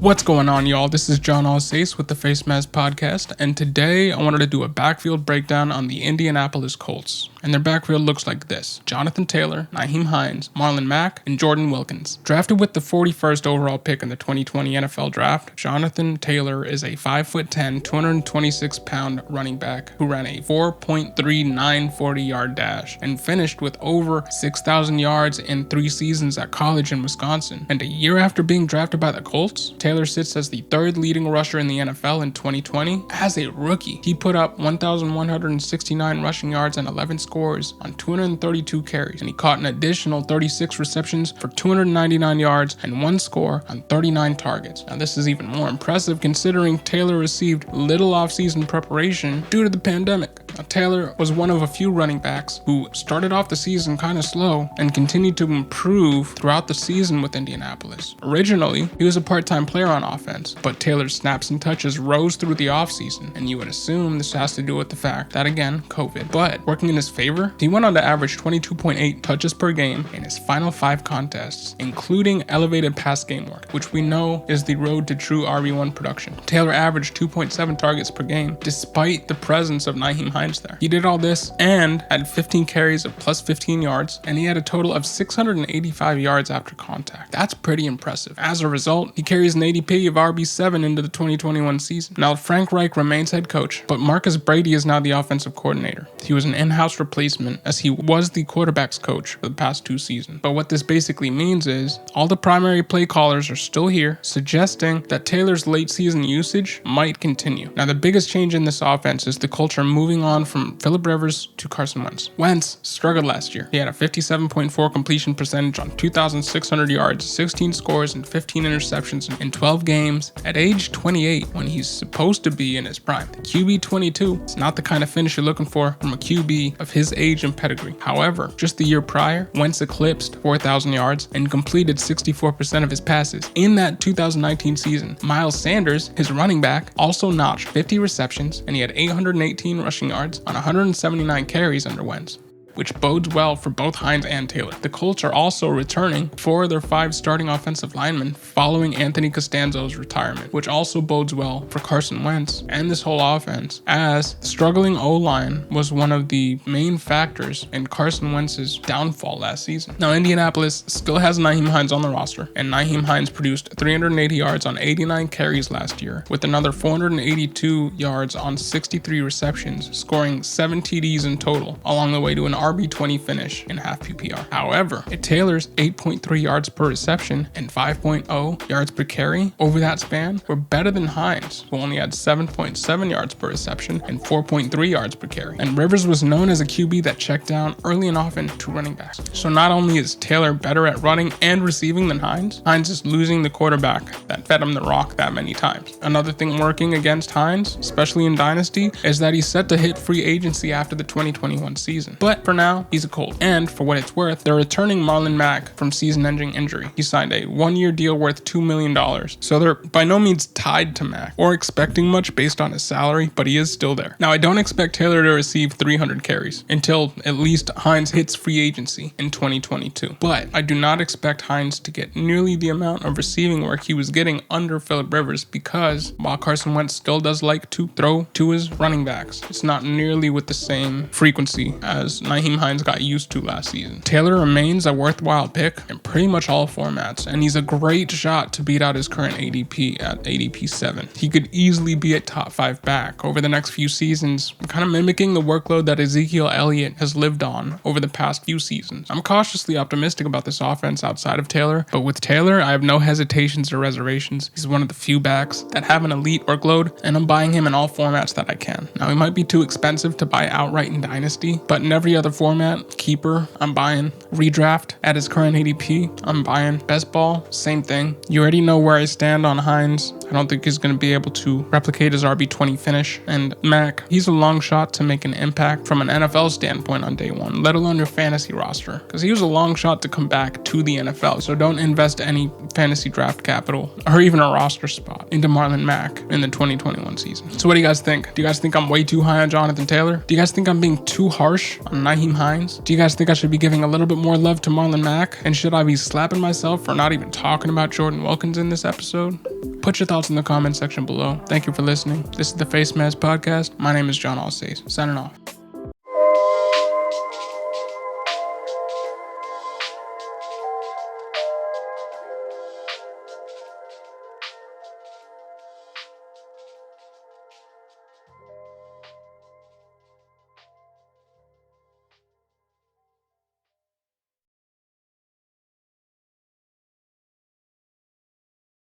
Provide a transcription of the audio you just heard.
What's going on, y'all? This is John Alsace with the Face Mask Podcast, and today I wanted to do a backfield breakdown on the Indianapolis Colts. And their backfield looks like this: Johnathan Taylor, Hines, Marlon Mack, and Jordan Wilkins. Drafted with the 41st overall pick in the 2020 NFL Draft, Johnathan Taylor is a 5'10", 226-pound running back who ran a 4.39 40-yard dash and finished with over 6,000 yards in 3 seasons at college in Wisconsin. And a year after being drafted by the Colts, Taylor sits as the 3rd leading rusher in the NFL in 2020. As a rookie, he put up 1,169 rushing yards and 11 scores on 232 carries, and he caught an additional 36 receptions for 299 yards and 1 score on 39 targets. Now this is even more impressive considering Taylor received little offseason preparation due to the pandemic. Now, Taylor was one of a few running backs who started off the season kind of slow and continued to improve throughout the season with Indianapolis. Originally, he was a part-time player on offense, but Taylor's snaps and touches rose through the offseason, and you would assume this has to do with the fact that, again, COVID. But working in his favor, he went on to average 22.8 touches per game in his final 5 contests, including elevated pass game work, which we know is the road to true RB1 production. Taylor averaged 2.7 targets per game, despite the presence of Hines there. He did all this and had 15 carries of plus 15 yards, and he had a total of 685 yards after contact. That's pretty impressive. As a result, he carries an ADP of RB7 into the 2021 season. Now, Frank Reich remains head coach, but Marcus Brady is now the offensive coordinator. He was an in-house replacement as he was the quarterback's coach for the past 2 seasons. But what this basically means is all the primary play callers are still here, suggesting that Taylor's late season usage might continue. Now, the biggest change in this offense is the culture moving on from Philip Rivers to Carson Wentz. Wentz struggled last year. He had a 57.4 completion percentage on 2,600 yards, 16 scores, and 15 interceptions in 12 games at age 28 when he's supposed to be in his prime. The QB 22 is not the kind of finish you're looking for from a QB of his age and pedigree. However, just the year prior, Wentz eclipsed 4,000 yards and completed 64% of his passes. In that 2019 season, Miles Sanders, his running back, also notched 50 receptions, and he had 818 rushing yards on 179 carries under Wentz, which bodes well for both Hines and Taylor. The Colts are also returning 4 of their 5 starting offensive linemen following Anthony Costanzo's retirement, which also bodes well for Carson Wentz and this whole offense, as the struggling O-line was one of the main factors in Carson Wentz's downfall last season. Now, Indianapolis still has Hines on the roster, and Hines produced 380 yards on 89 carries last year, with another 482 yards on 63 receptions, scoring 7 TDs in total, along the way to an RB20 finish in half PPR. However, Taylor's 8.3 yards per reception and 5.0 yards per carry over that span were better than Hines, who only had 7.7 yards per reception and 4.3 yards per carry. And Rivers was known as a QB that checked down early and often to running backs. So not only is Taylor better at running and receiving than Hines is losing the quarterback that fed him the rock that many times. Another thing working against Hines, especially in Dynasty, is that he's set to hit free agency after the 2021 season. But for now, he's a Colt. And for what it's worth, they're returning Marlon Mack from season-ending injury. He signed a 1-year deal worth $2 million. So they're by no means tied to Mack or expecting much based on his salary, but he is still there. Now, I don't expect Taylor to receive 300 carries until at least Hines hits free agency in 2022. But I do not expect Hines to get nearly the amount of receiving work he was getting under Philip Rivers, because while Carson Wentz still does like to throw to his running backs, it's not nearly with the same frequency as Hines got used to last season. Taylor remains a worthwhile pick in pretty much all formats, and he's a great shot to beat out his current ADP at ADP 7. He could easily be a top 5 back over the next few seasons, kind of mimicking the workload that Ezekiel Elliott has lived on over the past few seasons. I'm cautiously optimistic about this offense outside of Taylor, but with Taylor, I have no hesitations or reservations. He's one of the few backs that have an elite workload, and I'm buying him in all formats that I can. Now, he might be too expensive to buy outright in Dynasty, but in every other format, keeper, I'm buying. Redraft at his current ADP, I'm buying. Best ball, same thing. You already know where I stand on Hines. I don't think he's going to be able to replicate his RB20 finish. And Mack, he's a long shot to make an impact from an NFL standpoint on day one, let alone your fantasy roster, because he was a long shot to come back to the NFL. So don't invest any fantasy draft capital or even a roster spot into Marlon Mack in the 2021 season. So what do you guys think? Do you guys think I'm way too high on Johnathan Taylor? Do you guys think I'm being too harsh on Hines? Do you guys think I should be giving a little bit more love to Marlon Mack? And should I be slapping myself for not even talking about Jordan Wilkins in this episode? Put your thoughts in the comment section below. Thank you for listening. This is the Face Mask Podcast. My name is John Alsace, signing off.